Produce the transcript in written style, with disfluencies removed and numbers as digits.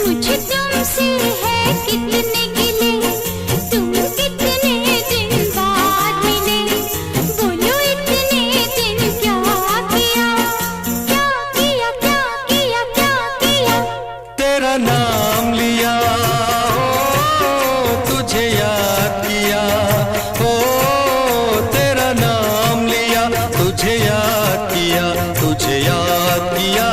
मुझे तुमसे है कितने गिले, तुम कितने दिन बाद मिले। बोलो इतने दिन क्या किया, क्या किया, क्या किया, क्या किया। तेरा नाम लिया, ओ तुझे याद किया, ओ तेरा नाम लिया, तुझे याद किया, तुझे याद किया।